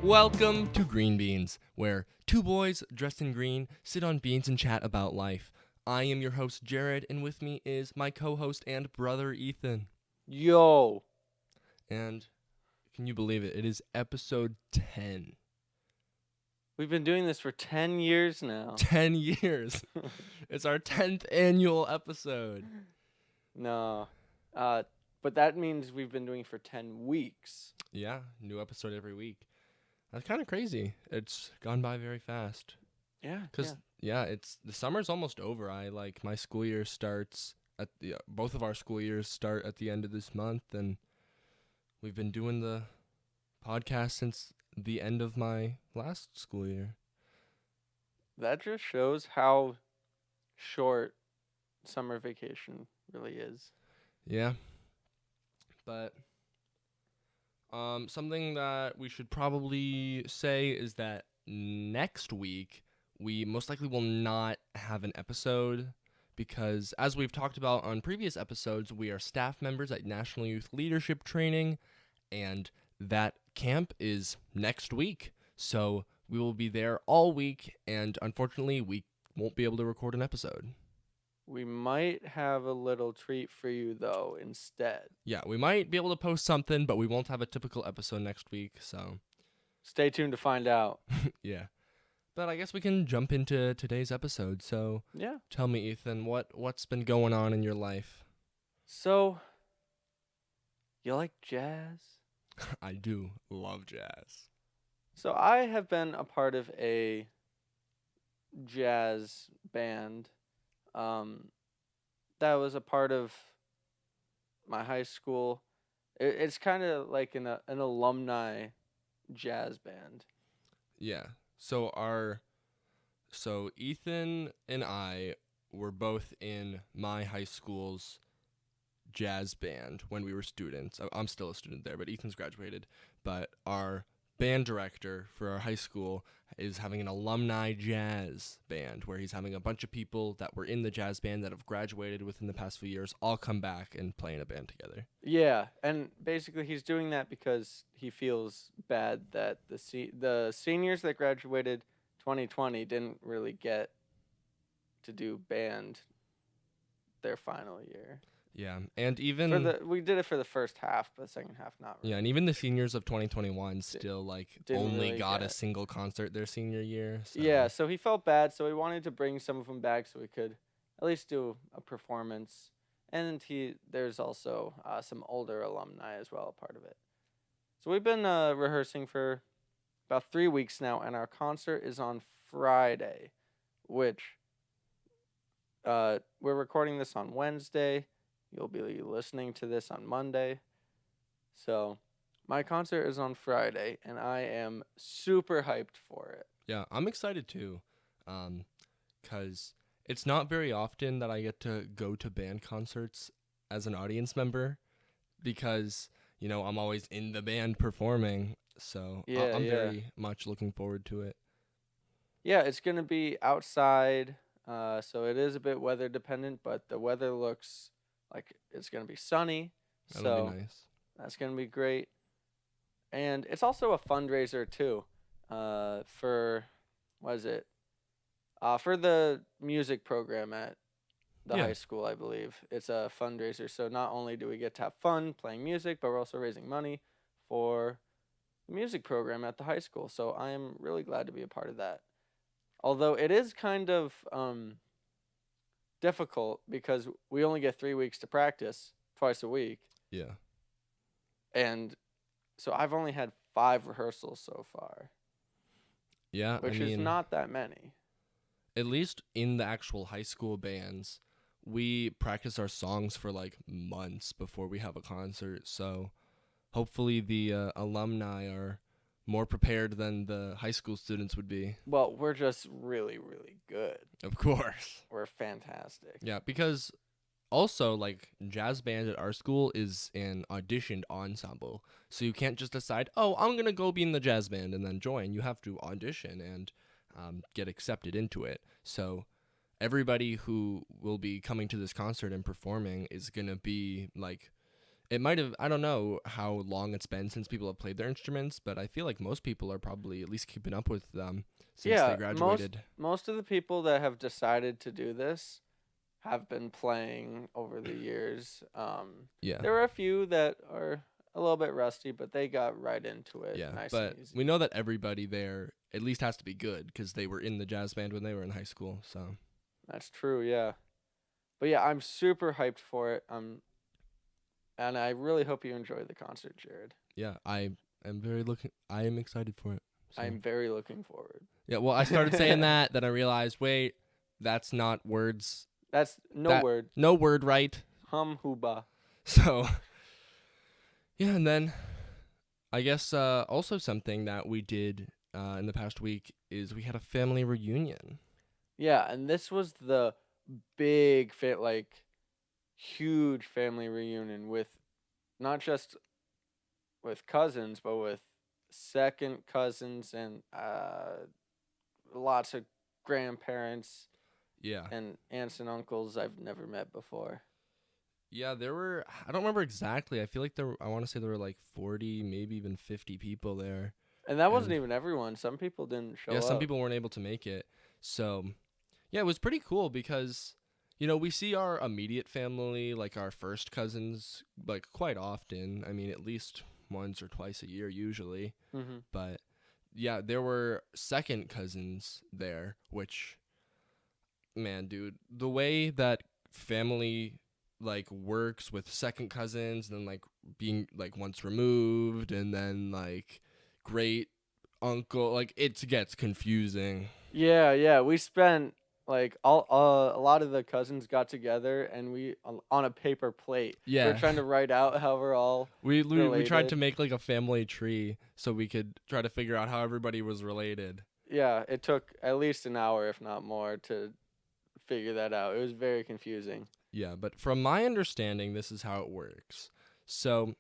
Welcome to Green Beans, where two boys dressed in green sit on beans and chat about life. I am your host, Jared, and with me is my co-host and brother, Ethan. Yo. And can you believe it? It is episode 10. We've been doing this for 10 years now. 10 years. It's our 10th annual episode. No. But that means we've been doing it for 10 weeks. Yeah, new episode every week. That's kind of crazy. It's gone by very fast. Yeah. Because, it's the summer's almost over. My school year starts at both of our school years start at the end of this month, and we've been doing the podcast since the end of my last school year. That just shows how short summer vacation really is. Yeah. But something that we should probably say is that next week we most likely will not have an episode because, as we've talked about on previous episodes, we are staff members at National Youth Leadership Training, and that camp is next week. So we will be there all week, and unfortunately, we won't be able to record an episode. We might have a little treat for you, though, instead. Yeah, we might be able to post something, but we won't have a typical episode next week, so Stay tuned to find out. yeah. But I guess we can jump into today's episode. So Yeah. tell me, Ethan, what's been going on in your life? So, you like jazz? I do love jazz. So, I have been a part of a jazz band that was a part of my high school. It's kind of like an alumni jazz band. Yeah. So Ethan and I were both in my high school's jazz band when we were students. I'm still a student there, but Ethan's graduated. But our band director for our high school is having an alumni jazz band where he's having a bunch of people that were in the jazz band that have graduated within the past few years all come back and play in a band together. Yeah, and basically he's doing that because he feels bad that the seniors that graduated 2020 didn't really get to do band their final year. Yeah, and even we did it for the first half, but the second half not really. yeah, and even the seniors of 2021 still didn't only really got a get- single concert their senior year. So. Yeah, so he felt bad, so he wanted to bring some of them back so we could at least do a performance. And there's also some older alumni as well, a part of it. So we've been rehearsing for about 3 weeks now, and our concert is on Friday, which we're recording this on Wednesday. You'll be listening to this on Monday. So my concert is on Friday, and I am super hyped for it. Yeah, I'm excited too, because it's not very often that I get to go to band concerts as an audience member because, I'm always in the band performing. So I'm very much looking forward to it. Yeah, it's going to be outside, so it is a bit weather dependent, but the weather looks like it's going to be sunny. That'll be nice. That's going to be great. And it's also a fundraiser, too, for the music program at the high school, I believe. It's a fundraiser. So not only do we get to have fun playing music, but we're also raising money for the music program at the high school. So I am really glad to be a part of that. Although it is kind of difficult because we only get 3 weeks to practice twice a week. Yeah. And so I've only had 5 rehearsals so far. Yeah, which is not that many. At least in the actual high school bands, we practice our songs for months before we have a concert. So hopefully the alumni are more prepared than the high school students would be. Well, we're just really, really good. Of course. We're fantastic. Yeah, because also, jazz band at our school is an auditioned ensemble. So you can't just decide, I'm going to go be in the jazz band and then join. You have to audition and get accepted into it. So everybody who will be coming to this concert and performing is going to be, It might have, I don't know how long it's been since people have played their instruments, but I feel like most people are probably at least keeping up with them since they Yeah, most graduated. most of the people that have decided to do this have been playing over the years. Yeah. There were a few that are a little bit rusty, but they got right into it Yeah. nice But and easy. we know that everybody there at least has to be good because they were in the jazz band when they were in high school. So, That's true, yeah. But yeah, I'm super hyped for it. And I really hope you enjoy the concert, Jared. yeah, I am excited for it. So. I'm very looking forward. Yeah, well, I started saying that, then I realized, wait, that's not words. That's no That- word. No word right. Hum huba. So, yeah, and then I guess also something that we did in the past week is we had a family reunion. Yeah, and this was the big huge family reunion with not just with cousins, but with second cousins and lots of grandparents Yeah. and aunts and uncles I've never met before. Yeah, there were, I don't remember exactly. I feel like I want to say there were like 40, maybe even 50 people there. And that wasn't And- even everyone. Some people didn't show Yeah, up. some people weren't able to make it. So, yeah, it was pretty cool because, you know, we see our immediate family, like our first cousins, like quite often. I mean, at least once or twice a year usually. Mm-hmm. But yeah, there were second cousins there, which, man, dude, the way that family like works with second cousins, and then like being like once removed, and then like great uncle, like it gets confusing. Yeah. We spent like all a lot of the cousins got together and we on a paper plate. Yeah. We're trying to write out how we're all. We tried related. to make like a family tree so we could try to figure out how everybody was related. Yeah, it took at least an hour, if not more, to figure that out. It was very confusing. Yeah, but from my understanding, this is how it works. So,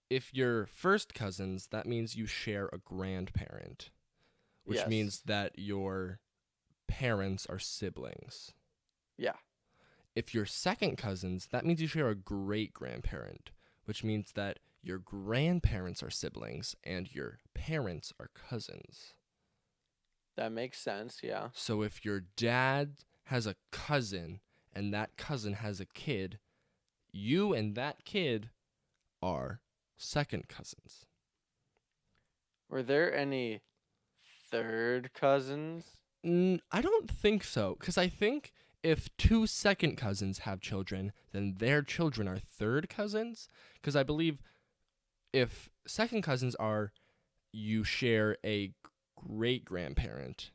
if you're first cousins, that means you share a grandparent, which Yes. means that your parents are siblings. Yeah. If you're second cousins, that means you share a great grandparent, which means that your grandparents are siblings and your parents are cousins. That makes sense, yeah. So if your dad has a cousin and that cousin has a kid, you and that kid are second cousins. Were there any third cousins? I don't think so, because I think if two second cousins have children, then their children are third cousins. Because I believe if second cousins are you share a great grandparent,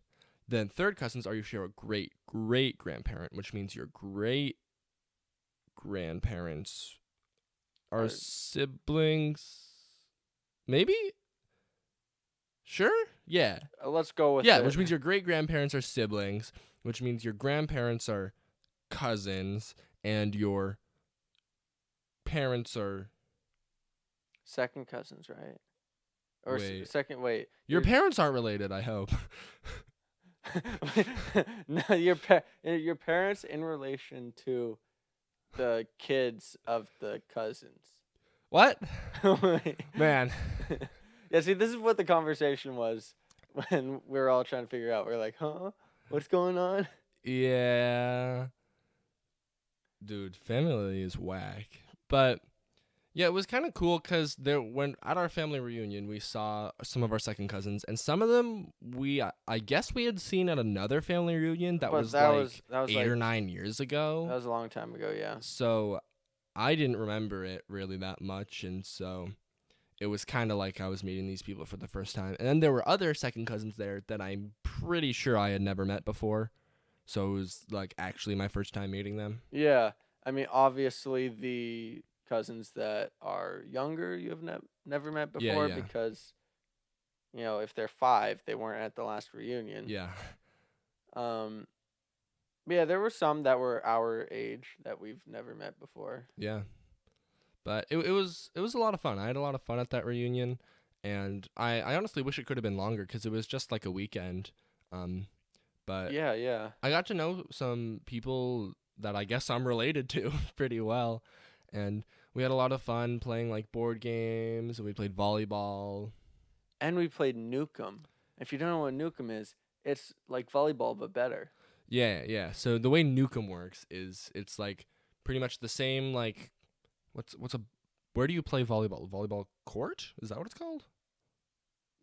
then third cousins are you share a great great grandparent, which means your great grandparents are Are- siblings. Maybe? Sure? Yeah. Let's go with Yeah, it. which means your great grandparents are siblings, which means your grandparents are cousins, and your parents are. second cousins, right? Or Wait. second, wait. Your Your- parents aren't related, I hope. No, your parents in relation to the kids of the cousins. What? Wait. Man. Yeah, see, this is what the conversation was when we were all trying to figure out. We're like, huh? What's going on? Yeah. Dude, family is whack. But yeah, it was kind of cool because when at our family reunion, we saw some of our second cousins, and some of them I guess we had seen at another family reunion that But was that like was 8 like or 9 years ago. that was a long time ago. Yeah. So I didn't remember it really that much, and so it was kind of like I was meeting these people for the first time. And then there were other second cousins there that I'm pretty sure I had never met before. So it was like actually my first time meeting them. Yeah. I mean, obviously the cousins that are younger you have never met Yeah, before yeah. because if they're 5, they weren't at the last reunion. Yeah. But yeah, there were some that were our age that we've never met before. Yeah. But it was a lot of fun. I had a lot of fun at that reunion, and I honestly wish it could have been longer because it was just like a weekend. But Yeah. I got to know some people that I guess I'm related to pretty well, and We had a lot of fun playing like board games. We played volleyball. And we played Nukem. If you don't know what Nukem is, it's like volleyball but better. Yeah, yeah. So the way Nukem works is it's like pretty much the same. Like, what's a where do you play volleyball? Volleyball court? Is that what it's called?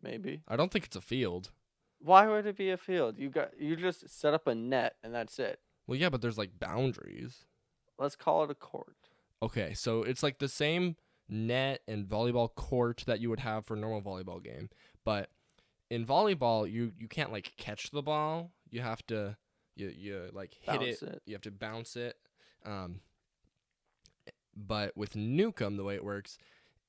Maybe. I don't think it's a field. Why would it be a field? You just set up a net and that's it. Well, yeah, but there's like boundaries. Let's call it a court. Okay, so it's like the same net and volleyball court that you would have for a normal volleyball game, but in volleyball you can't like catch the ball. You have to you like hit Bounce it. You have to bounce it. Um, but with Nukem, the way it works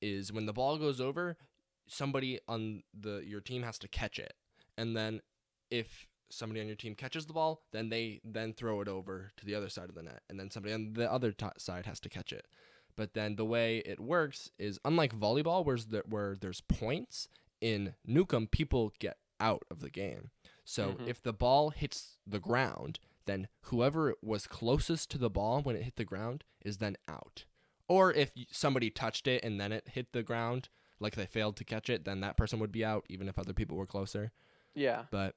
is when the ball goes over, somebody on your team has to catch it, and then if somebody on your team catches the ball, then they then throw it over to the other side of the net, and then somebody on the other side has to catch it. But then the way it works is unlike volleyball, where there's points in Nukem, people get out of the game. So Mhm. if the ball hits the ground, then whoever was closest to the ball when it hit the ground is then out. Or if somebody touched it and then it hit the ground, like they failed to catch it, then that person would be out, even if other people were closer. Yeah. But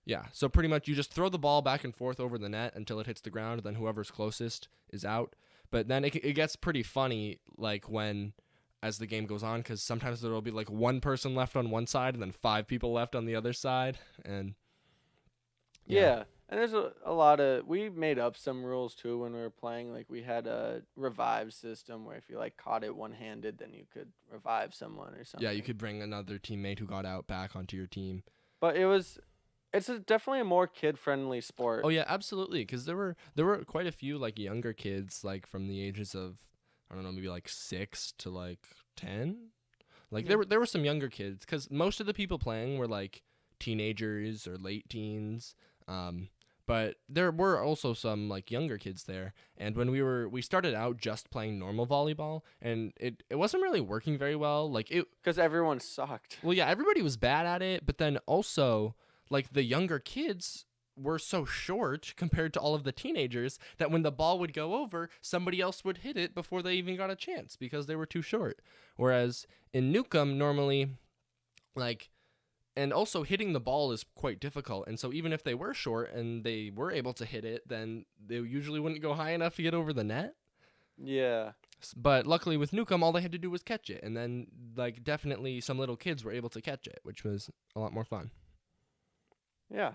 yeah, so pretty much you just throw the ball back and forth over the net until it hits the ground, and then whoever's closest is out. But then it gets pretty funny, like as the game goes on, because sometimes there will be like one person left on one side and then 5 people left on the other side, and Yeah. And there's a lot of we made up some rules too when we were playing. Like we had a revive system where if you like caught it one handed, then you could revive someone or something. yeah, you could bring another teammate who got out back onto your team. But definitely a more kid friendly sport. Oh yeah, absolutely. Because there were quite a few like younger kids, like from the ages of I don't know, maybe like 6 to like 10. Like Yeah. there were some younger kids. Because most of the people playing were like teenagers or late teens. But there were also some like younger kids there. And when we started out just playing normal volleyball, and it wasn't really working very well. Like it Because everyone sucked. Well, yeah, everybody was bad at it, but then also, like, the younger kids were so short compared to all of the teenagers that when the ball would go over, somebody else would hit it before they even got a chance because they were too short. Whereas in Nukem, normally, like, and also hitting the ball is quite difficult. And so even if they were short and they were able to hit it, then they usually wouldn't go high enough to get over the net. Yeah. But luckily with Nukem, all they had to do was catch it. And then, like, definitely some little kids were able to catch it, which was a lot more fun. Yeah.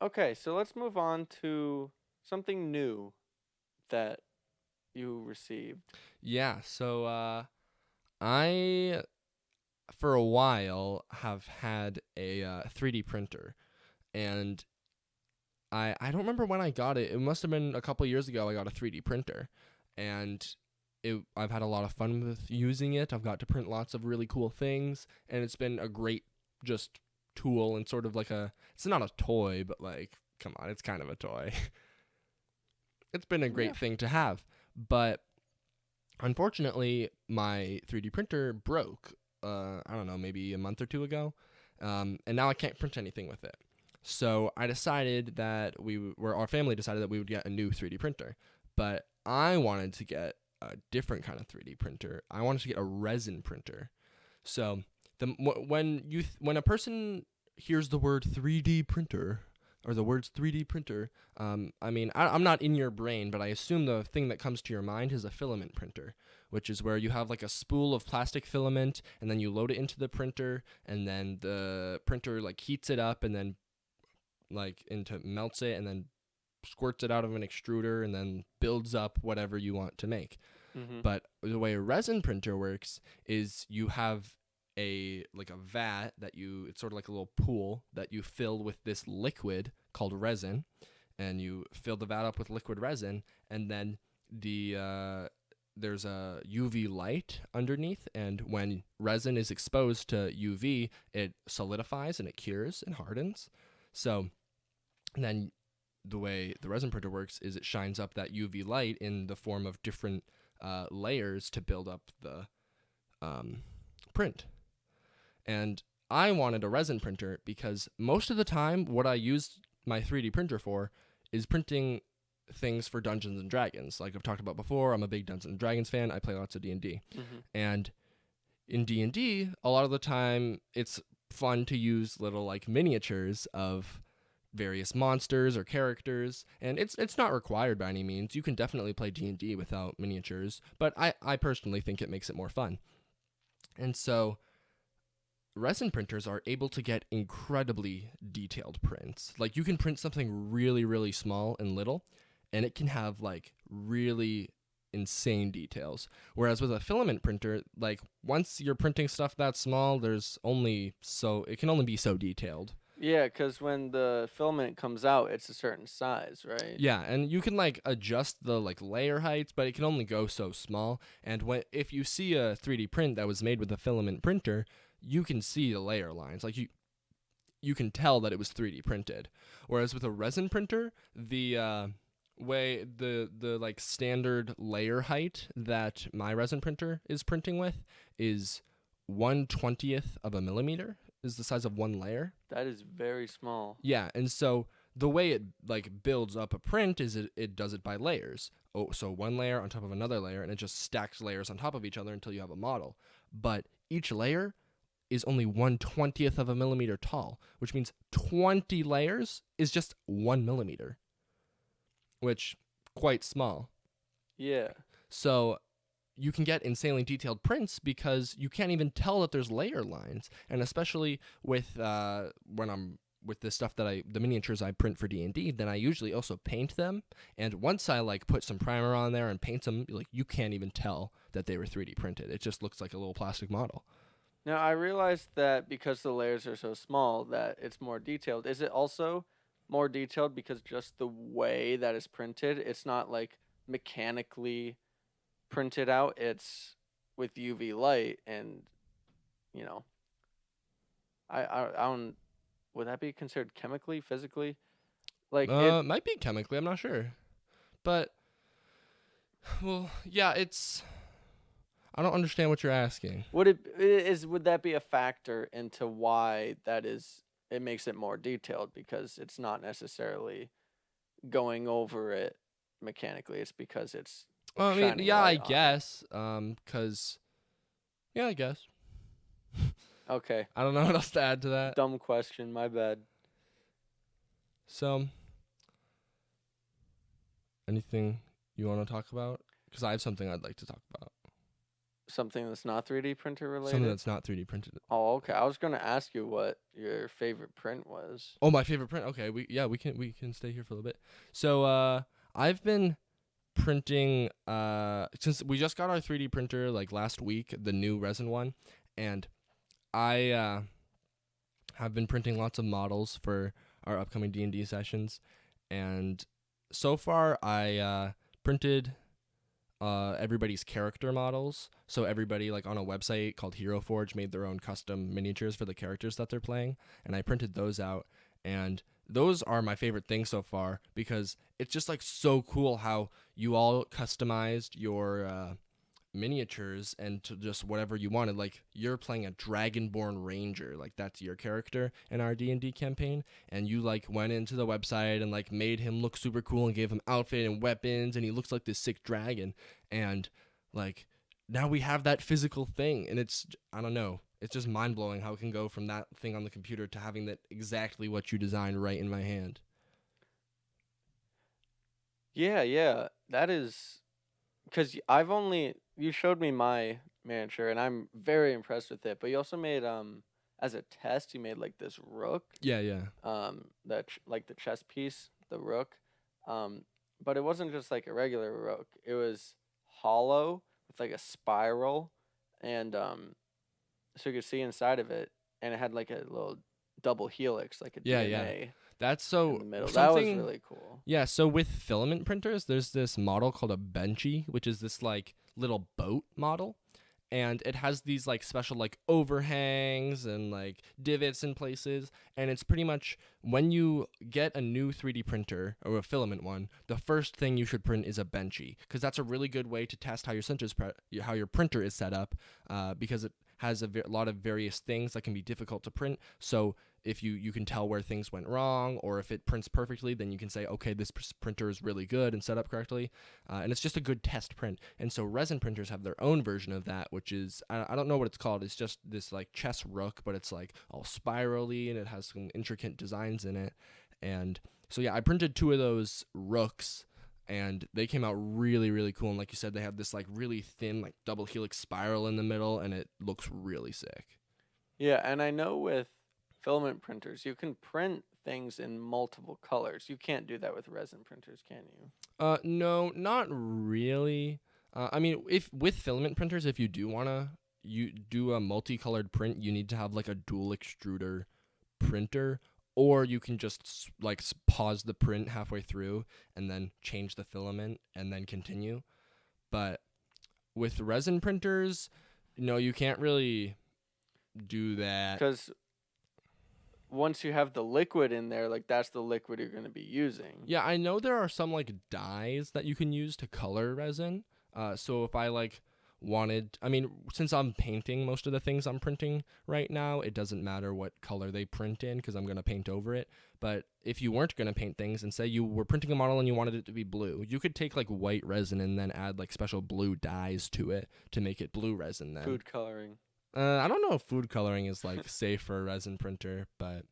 Okay, so let's move on to something new that you received. Yeah, so I, for a while, have had a 3D printer. And I don't remember when I got it. It must have been a couple years ago I got a 3D printer. And I've had a lot of fun with using it. I've got to print lots of really cool things. And it's been a great just tool and sort of like it's not a toy, but like, come on, it's kind of a toy. It's been a great Yeah. thing to have. But unfortunately, my 3D printer broke, I don't know, maybe a month or two ago. And now I can't print anything with it. So I decided that our family decided that we would get a new 3D printer. But I wanted to get a different kind of 3D printer. I wanted to get a resin printer. So when a person hears the word 3D printer or the words 3D printer, I mean, I'm not in your brain, but I assume the thing that comes to your mind is a filament printer, which is where you have like a spool of plastic filament and then you load it into the printer and then the printer like heats it up and then like melts it and then squirts it out of an extruder and then builds up whatever you want to make. Mm-hmm. But the way a resin printer works is you have a vat it's sort of like a little pool that you fill with this liquid called resin, and you fill the vat up with liquid resin, and then there's a UV light underneath, and when resin is exposed to UV, it solidifies and it cures and hardens. So then the way the resin printer works is it shines up that UV light in the form of different layers to build up the print. And I wanted a resin printer because most of the time what I used my 3D printer for is printing things for Dungeons and Dragons. Like I've talked about before, I'm a big Dungeons and Dragons fan. I play lots of D&D. And in D&D, a lot of the time it's fun to use little like miniatures of various monsters or characters, and it's not required by any means. You can definitely play D&D without miniatures, but I personally think it makes it more fun. And so resin printers are able to get incredibly detailed prints. Like you can print something really, really small and little, and it can have like really insane details. Whereas with a filament printer, like once you're printing stuff that small, it can only be so detailed. Yeah, because when the filament comes out, it's a certain size, right? Yeah, and you can like adjust the like layer heights, but it can only go so small. And if you see a 3D print that was made with a filament printer, you can see the layer lines. Like you can tell that it was 3D printed. Whereas with a resin printer, the way the like standard layer height that my resin printer is printing with is 1/20th of a millimeter, is the size of one layer. That is very small. Yeah, and so the way it like builds up a print is it does it by layers. Oh, so one layer on top of another layer, and it just stacks layers on top of each other until you have a model. But each layer is only 1/20th of a millimeter tall, which means 20 layers is just 1 millimeter, which quite small. Yeah. So you can get insanely detailed prints because you can't even tell that there's layer lines. And especially with when I'm with the stuff that the miniatures I print for D&D, then I usually also paint them. And once I like put some primer on there and paint them, like you can't even tell that they were 3D printed. It just looks like a little plastic model. Now, I realized that because the layers are so small that it's more detailed. Is it also more detailed because just the way that it's printed, it's not like mechanically printed out, it's with UV light and, you know, I don't, would that be considered chemically, physically? Like it Might be chemically, I'm not sure. But, well, yeah, I don't understand what you're asking. would that be a factor into why it makes it more detailed because it's not necessarily going over it mechanically, it's because it's Well, I mean, shining yeah, I light on it. guess. Yeah, I guess. Okay. I don't know what else to add to that. Dumb question, my bad. So, anything you want to talk about? Because I have something I'd like to talk about. Something that's not 3D printer related? Something that's not 3D printed. Oh, okay. I was going to ask you what your favorite print was. Oh, my favorite print. Okay, we can stay here for a little bit. So, I've been printing since we just got our 3D printer like last week, the new resin one, and I have been printing lots of models for our upcoming D&D sessions, and so far I printed everybody's character models. So everybody like on a website called Hero Forge made their own custom miniatures for the characters that they're playing, and I printed those out, and those are my favorite thing so far because it's just like so cool how you all customized your miniatures and to just whatever you wanted. Like you're playing a Dragonborn Ranger, like that's your character in our D&D campaign, and you like went into the website and like made him look super cool and gave him outfit and weapons, and he looks like this sick dragon, and like now we have that physical thing, and I don't know, it's just mind-blowing how it can go from that thing on the computer to having that exactly what you designed right in my hand. Yeah. That is because you showed me my miniature and I'm very impressed with it. But you also made as a test you made like this rook, Yeah. like the chess piece, the rook, but it wasn't just like a regular rook. It was hollow with like a spiral, and so you could see inside of it, and it had like a little double helix, like a Yeah. DNA That's in so the middle. That was something. really cool. Yeah, so with filament printers, there's this model called a Benchy, which is this like little boat model, and it has these like special like overhangs and like divots in places, and it's pretty much when you get a new 3D printer or a filament one, the first thing you should print is a Benchy, because that's a really good way to test how how your printer is set up, because it has a lot of various things that can be difficult to print. So if you can tell where things went wrong, or if it prints perfectly, then you can say, okay, this printer is really good and set up correctly, and it's just a good test print. And so resin printers have their own version of that, which is I don't know what it's called. It's just this like chess rook, but it's like all spirally and it has some intricate designs in it. And so yeah, I printed 2 of those rooks, and they came out really, really cool. And like you said, they have this like really thin like double helix spiral in the middle, and it looks really sick. Yeah, and I know with filament printers, you can print things in multiple colors. You can't do that with resin printers, can you? No, not really. I mean, if with filament printers, if you do wanna you do a multicolored print, you need to have like a dual extruder printer, or you can just pause the print halfway through and then change the filament and then continue. But with resin printers, no, you can't really do that. Because once you have the liquid in there, like that's the liquid you're going to be using. Yeah, I know there are some like dyes that you can use to color resin. So if I since I'm painting most of the things I'm printing right now, it doesn't matter what color they print in because I'm going to paint over it. But if you weren't going to paint things and say you were printing a model and you wanted it to be blue, you could take like white resin and then add like special blue dyes to it to make it blue resin then. Food coloring. I don't know if food coloring is like safe for a resin printer, but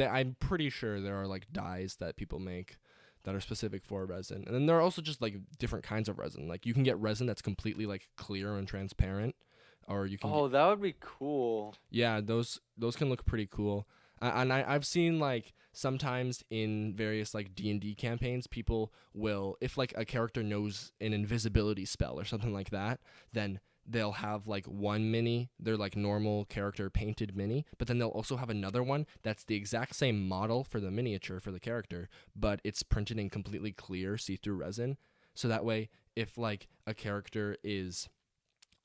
I'm pretty sure there are like dyes that people make that are specific for resin. And then there are also just like different kinds of resin. Like you can get resin that's completely like clear and transparent, or you can. Oh, that would be cool. Yeah, those can look pretty cool. And I've seen like sometimes in various like D&D campaigns, people will, if like a character knows an invisibility spell or something like that, then they'll have like one mini, their like normal character painted mini, but then they'll also have another one that's the exact same model for the miniature for the character, but it's printed in completely clear see-through resin. So that way, if like a character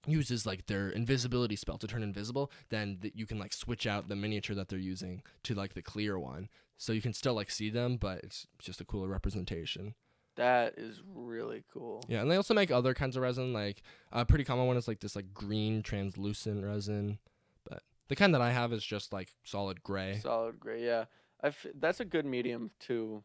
uses like their invisibility spell to turn invisible, then you can like switch out the miniature that they're using to like the clear one, so you can still like see them, but it's just a cooler representation. That is really cool. Yeah, and they also make other kinds of resin. Like a pretty common one is like this like green translucent resin, but the kind that I have is just like solid gray. Solid gray, yeah. That's a good medium to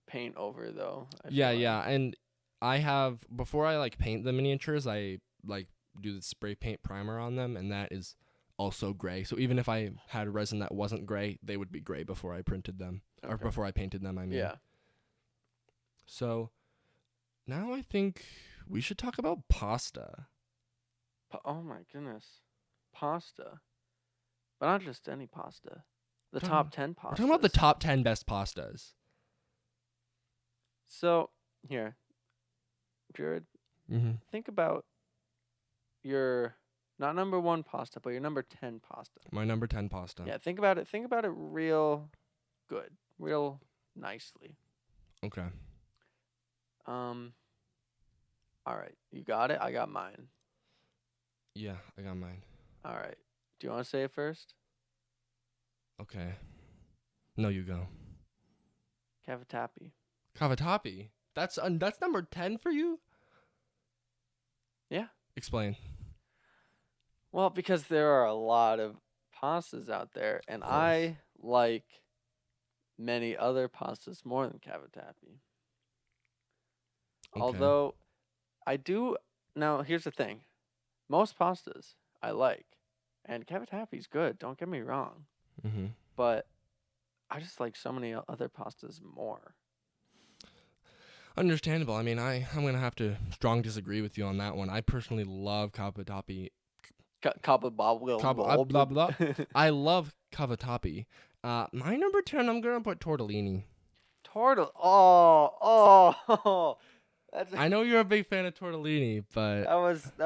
paint over, though. Yeah, and I have, before I like paint the miniatures, I like do the spray paint primer on them, and that is also gray. So even if I had resin that wasn't gray, they would be gray before I printed them, or before I painted them, I mean. Yeah. So now I think we should talk about pasta. Oh my goodness. Pasta. But not just any pasta. The top 10 pastas. We're talking about the top 10 best pastas. So, here. Jared, think about your, not number 1 pasta, but your number 10 pasta. My number 10 pasta. Yeah, think about it. Think about it real good. Real nicely. Okay. All right. You got it? I got mine. Yeah, I got mine. All right. Do you want to say it first? Okay. No, you go. Cavatappi. Cavatappi? That's number 10 for you? Yeah. Explain. Well, because there are a lot of pastas out there, and I like many other pastas more than cavatappi. Okay. Although I do, now here's the thing. Most pastas I like, and cavatappi's good, don't get me wrong. Mm-hmm. But I just like so many other pastas more. Understandable. I mean, I'm going to have to strong disagree with you on that one. I personally love cavatappi. I love cavatappi. My number 10, I'm going to put tortellini. I know you're a big fan of tortellini, but that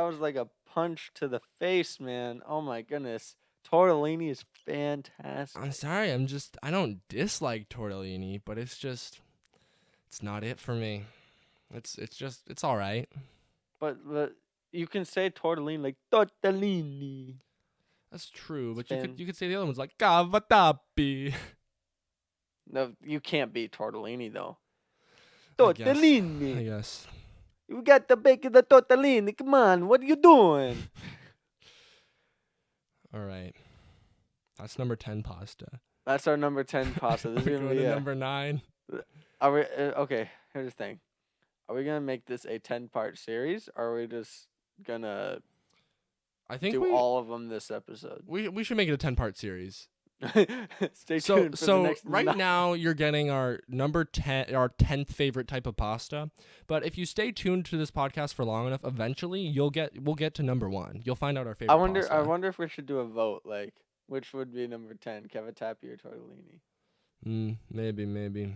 was like a punch to the face, man. Oh my goodness. Tortellini is fantastic. I'm sorry, I don't dislike tortellini, but it's not it for me. It's all right. But you can say tortellini like tortellini. That's true, but you could say the other ones like cavatappi. No, you can't beat tortellini though. Tortellini. I guess. You got to bake the tortellini. Come on, what are you doing? All right. That's number 10 pasta. That's our number 10 pasta. This is We gonna go be to number 9. Are we okay? Here's the thing. Are we gonna make this a 10-part series, or are we just gonna I think do all of them this episode? we should make it a 10-part series. Stay So tuned for the next right 9. now you're getting our number 10, our 10th favorite type of pasta. But if you stay tuned to this podcast for long enough, eventually we'll get to number 1. You'll find out our favorite. Pasta. I wonder if we should do a vote, like which would be number 10, cavatappi or tortellini? Maybe.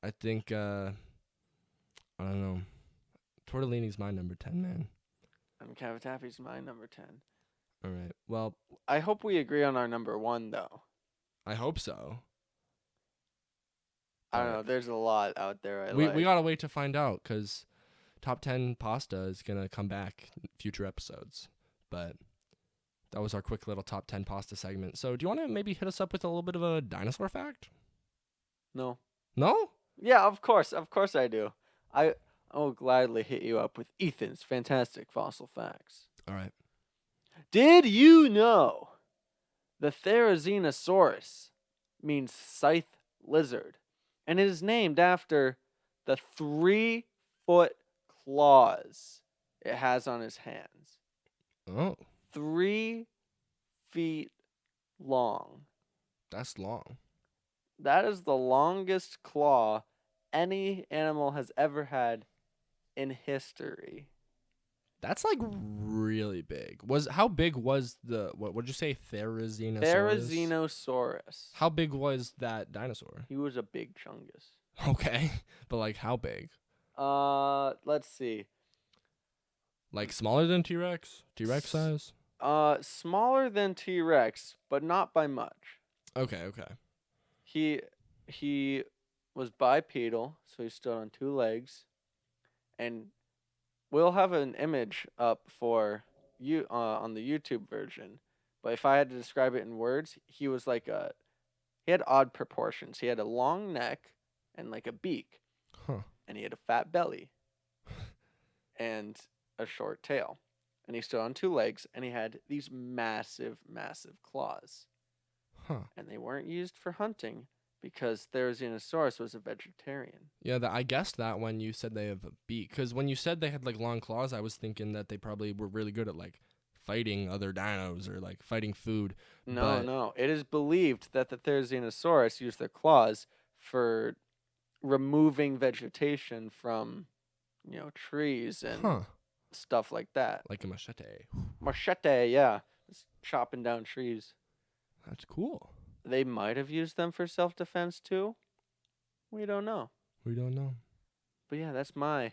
I think I don't know. Tortellini's my number 10, man. And cavatappi's my number 10. All right. Well, I hope we agree on our number 1 though. I hope so. I don't know. There's a lot out there. We gotta wait to find out because top 10 pasta is gonna come back in future episodes. But that was our quick little top 10 pasta segment. So do you want to maybe hit us up with a little bit of a dinosaur fact? No. No? Yeah, of course I do. I will gladly hit you up with Ethan's fantastic fossil facts. All right. Did you know the Therizinosaurus means scythe lizard, and it is named after the 3-foot claws it has on his hands? Oh, 3 feet long. that's long. That is the longest claw any animal has ever had in history. That's like really big. How big was the what would you say Therizinosaurus? Therizinosaurus. How big was that dinosaur? He was a big chungus. Okay. But like how big? Let's see. Like smaller than T-Rex? T-Rex size? Smaller than T-Rex, but not by much. Okay. He was bipedal, so he stood on 2 legs, and we'll have an image up for you on the YouTube version. But if I had to describe it in words, he was like he had odd proportions. He had a long neck and like a beak, and he had a fat belly, and a short tail, and he stood on 2 legs, and he had these massive claws. And they weren't used for hunting because Therizinosaurus was a vegetarian. Yeah, I guessed that when you said they have a beak. Because when you said they had like long claws, I was thinking that they probably were really good at like fighting other dinos or like fighting food. No. It is believed that the Therizinosaurus used their claws for removing vegetation from, trees and stuff like that. Like a machete. Machete, yeah. It's chopping down trees. That's cool. They might have used them for self-defense too. We don't know. But yeah, that's my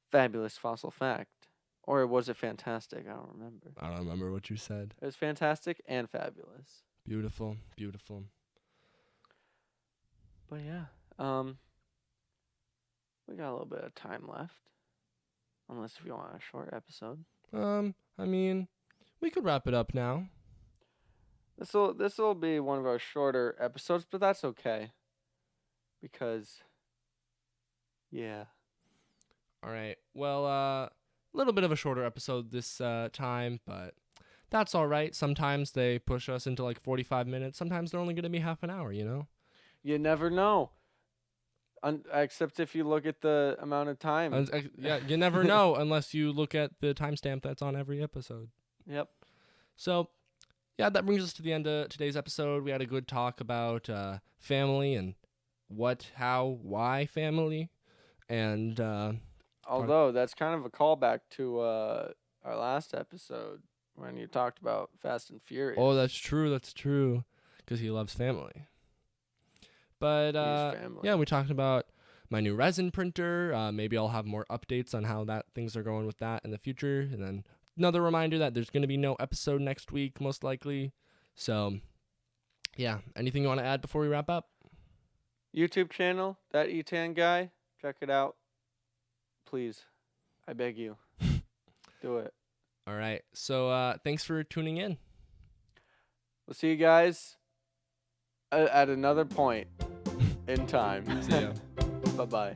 fabulous fossil fact. Or was it fantastic? I don't remember. I don't remember what you said. It was fantastic and fabulous. Beautiful. But yeah, we got a little bit of time left. Unless if you want a short episode. I mean, we could wrap it up now. This'll be one of our shorter episodes, but that's okay. Because yeah. All right. Well, a little bit of a shorter episode this time, but that's all right. Sometimes they push us into like 45 minutes. Sometimes they're only going to be half an hour, You never know. Except if you look at the amount of time. Yeah, you never know unless you look at the timestamp that's on every episode. Yep. So, yeah, that brings us to the end of today's episode. We had a good talk about family and what, how, why family. And although that's kind of a callback to our last episode when you talked about Fast and Furious. Oh, that's true. Because he loves family. But yeah, we talked about my new resin printer. Maybe I'll have more updates on how things are going with that in the future. And then another reminder that there's going to be no episode next week, most likely. So, yeah. Anything you want to add before we wrap up? YouTube channel, That Etan Guy. Check it out. Please. I beg you. Do it. All right. So, thanks for tuning in. We'll see you guys at another point in time. See ya. Bye-bye.